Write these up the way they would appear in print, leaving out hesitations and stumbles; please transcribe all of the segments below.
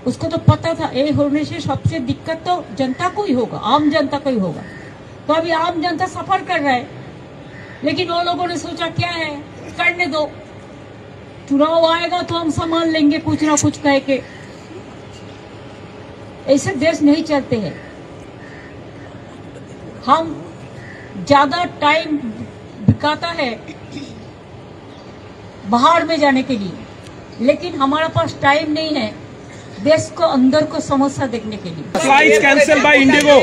उसको तो पता था ये होने से सबसे दिक्कत तो जनता को ही होगा, आम जनता को ही होगा। तो अभी आम जनता सफर कर रहा है, लेकिन वो लोगों ने सोचा क्या है, करने दो, चुनाव आएगा तो हम संभाल लेंगे कुछ ना कुछ कह के। ऐसे देश नहीं चलते हैं। हम ज्यादा टाइम बिताता है बाहर में जाने के लिए, लेकिन हमारे पास टाइम नहीं है देश को अंदर को समस्या देखने के लिए। Flights cancel bye Indigo.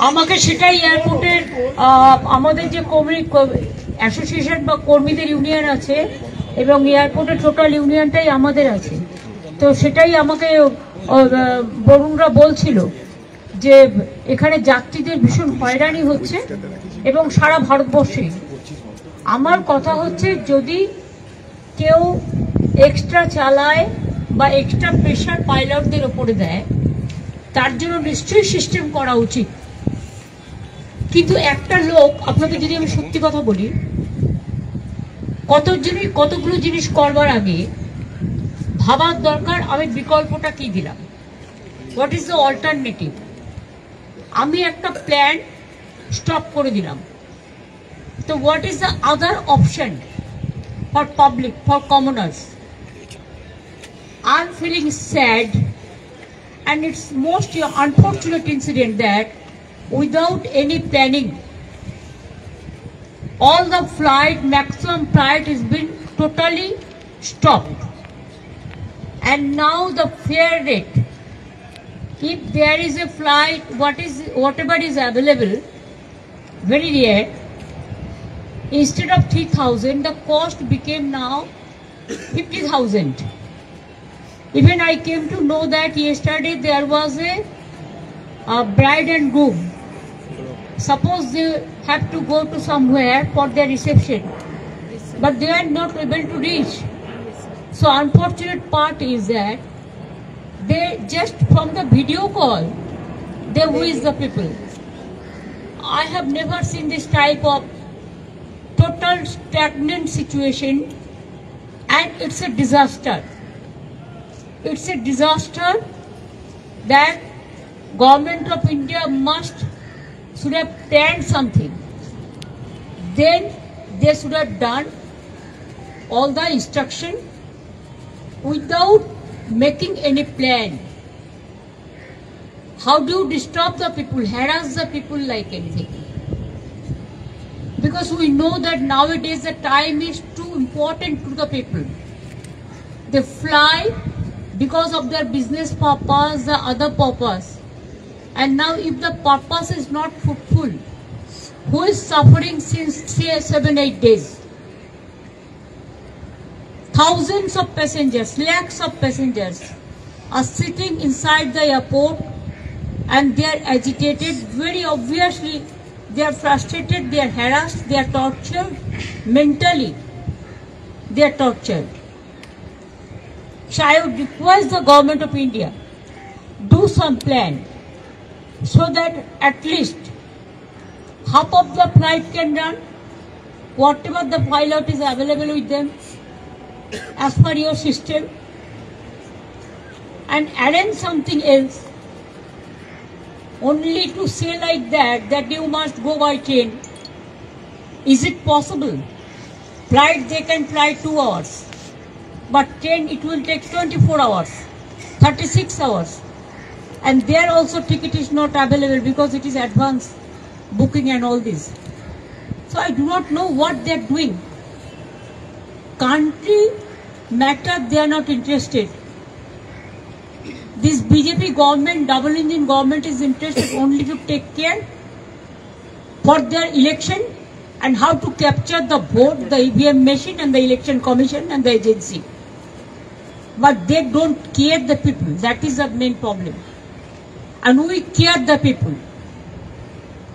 আমাকে সেটাই এয়ারপোর্টের আমাদের যে অ্যাসোসিয়েশন বা কর্মীদের ইউনিয়ন আছে এবং এয়ারপোর্টের টোটাল ইউনিয়নটাই আমাদের আছে, তো সেটাই আমাকে বরুণরা বলছিল যে এখানে যাত্রীদের ভীষণ হয়রানি হচ্ছে এবং সারা ভারতবর্ষে। আমার কথা হচ্ছে যদি কেউ এক্সট্রা চালায় বা এক্সট্রা প্রেশার পাইলটদের ওপরে দেয় তার জন্য নিশ্চয়ই সিস্টেম করা উচিত। কিন্তু একটা লোক, আপনাদের যদি আমি সত্যি কথা বলি, কতগুলো জিনিস করবার আগে ভাবার দরকার আমি বিকল্পটা কি দিলাম, হোয়াট ইজ দ্য অল্টারনেটিভ। আমি একটা প্ল্যান স্টপ করে দিলাম, তো what is the other option for public, for commoners. I am feeling sad and it's most unfortunate incident that without any planning all the maximum flight has been totally stopped, and now the fare rate, if there is a flight whatever is available, very rare, instead of 3,000 the cost became now 50,000. Even I came to know that yesterday there was a bride and groom. Suppose they have to go to somewhere for their reception, but they are not able to reach. So unfortunate part is that they just from the video call, they whiz the people. I have never seen this type of total stagnant situation, and it's a disaster. It's a disaster that Government of India should have planned something. Then they should have done all the instruction without making any plan. How do you disturb the people, harass the people like anything? Because we know that nowadays the time is too important to the people. They fly because of their business purpose, the other purpose. And now if the purpose is not fulfilled, who is suffering since say 7-8 days? Thousands of passengers, lakhs of passengers are sitting inside the airport and they are agitated. Very obviously they are frustrated, they are harassed, they are tortured, mentally they are tortured. So I would request the Government of India, do some plan so that at least half of the flight can run, whatever the pilot is available with them as per your system, and arrange something else. Only to say like that you must go by train. Is it possible? Flight they can fly 2 hours. But train it will take 24 hours, 36 hours, and there also ticket is not available because it is advance booking and all this. So I do not know what they are doing. Country matter they are not interested. This BJP government, double engine government, is interested only to take care for their election and how to capture the vote, the EVM machine and the election commission and the agency. But they don't care the people. That is the main problem. And we care the people.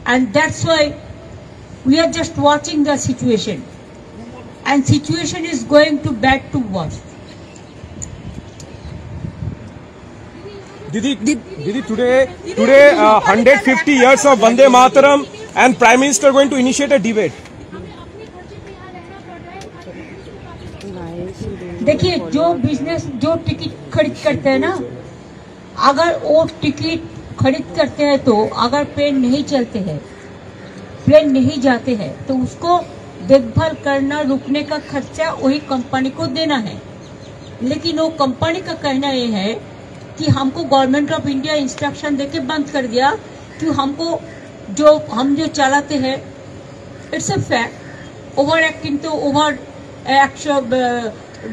And that's why we are just watching the situation. And situation is going to bad to worse. Didi, today 150 years of Vande Mataram and Prime Minister going to initiate a debate. देखिए, जो business जो ticket खरीद करते हैं ना, अगर वो ticket खरीद करते हैं तो अगर प्लेन नहीं चलते हैं, प्लेन नहीं जाते हैं, तो उसको देखभाल करना, रुकने का खर्चा वही कंपनी को देना है। लेकिन वो कंपनी का कहना ये है कि हमको गवर्नमेंट ऑफ इंडिया इंस्ट्रक्शन देके बंद कर दिया कि हमको हम जो चलाते हैं, it's a fact, over acting तो ओवर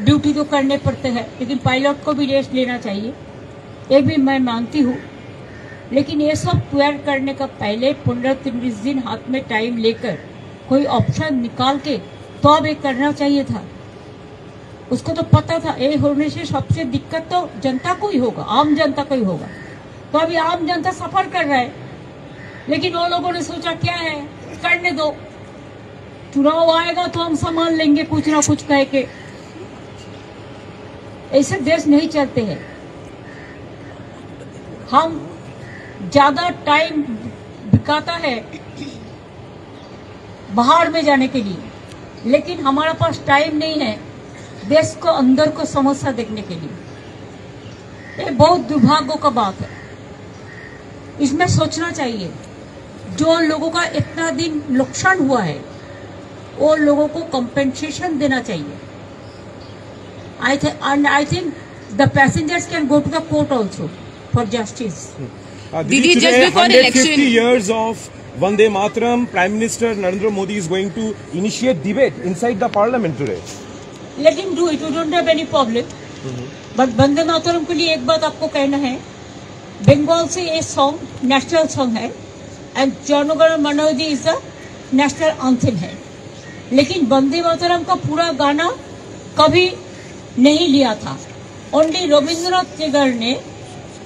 ड्यूटी तो करने पड़ते हैं, लेकिन पायलट को भी रेस्ट लेना चाहिए, ये भी मैं मानती हूँ। लेकिन ये सब तैयार करने का पहले 15-20 दिन हाथ में टाइम लेकर कोई ऑप्शन निकाल के तो अब ये करना चाहिए था। उसको तो पता था ये होने से सबसे दिक्कत तो जनता को ही होगा, आम जनता को ही होगा। तो अभी आम जनता सफर कर रहा है, लेकिन वो लोगों ने सोचा क्या है, करने दो, चुनाव आएगा तो हम संभाल लेंगे कुछ ना कुछ कह के। ऐसे देश नहीं चलते हैं। हम ज्यादा टाइम बिकाता है बाहर में जाने के लिए, लेकिन हमारे पास टाइम नहीं है देश को अंदर को समस्या देखने के लिए। ये बहुत दुर्भाग्य का बात है। इसमें सोचना चाहिए, जो लोगों का इतना दिन नुकसान हुआ है वो लोगों को कंपेंसेशन देना चाहिए। I think the passengers can go to the court also for justice. Didi, just today, before 150 election, years of Vande Mataram, Prime Minister Narendra Modi is going to initiate debate inside the parliament today. Let him do it. We don't have any problem. But Vande Mataram के लिए एक बात आपको कहना है, बंगाल से ये song national song है एंड जनगण मन अधि इज द नेशनल एंथम है। लेकिन वंदे मातरम का पूरा गाना कभी नहीं लिया था। ओनली रविंद्रनाथ टैगोर ने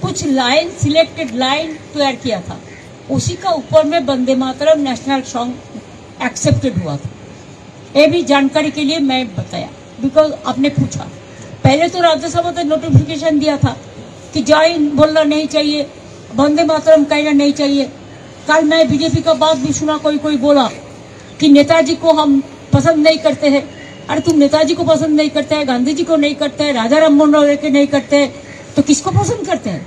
कुछ लाइन, सिलेक्टेड लाइन तैयार किया था, उसी का ऊपर में Vande Mataram national song accepted हुआ था। ये भी जानकारी के लिए मैं बताया, बिकॉज आपने पूछा। पहले तो राज्यसभा ने नोटिफिकेशन दिया था कि जय बोलना नहीं चाहिए, वंदे मातरम कहना नहीं चाहिए। कल मैं बीजेपी का बात भी सुना, कोई बोला कि नेताजी को हम पसंद नहीं करते हैं। अरे तुम नेताजी को पसंद नहीं करते हैं, गांधी जी को नहीं करते हैं, राजा राममोहन राय के नहीं करते हैं, तो किसको पसंद करते हैं?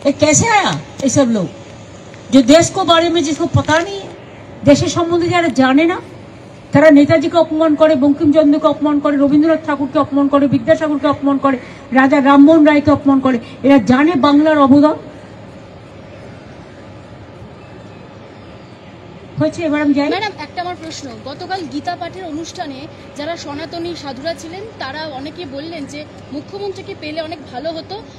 ये कैसे आया? ये सब लोग जो देश को बारे में जिसको पता नहीं है, देशेर सम्बन्धे যারা জানে না, তারা নেতাজিকে অপমান করে, বঙ্কিমচন্দ্রকে অপমান করে, রবীন্দ্রনাথ ঠাকুরকে অপমান করে, বিদ্যাসাগরকে অপমান করে, রাজা রামমোহন রায়কে অপমান করে। এরা জানে বাংলার অবদান হয়েছে। এবার আমি যাই। ম্যাডাম, একটা আমার প্রশ্ন, গতকাল গীতা পাঠের অনুষ্ঠানে যারা সনাতনী সাধুরা ছিলেন তারা অনেকে বললেন যে মুখ্যমন্ত্রীকে পেলে অনেক ভালো হতো,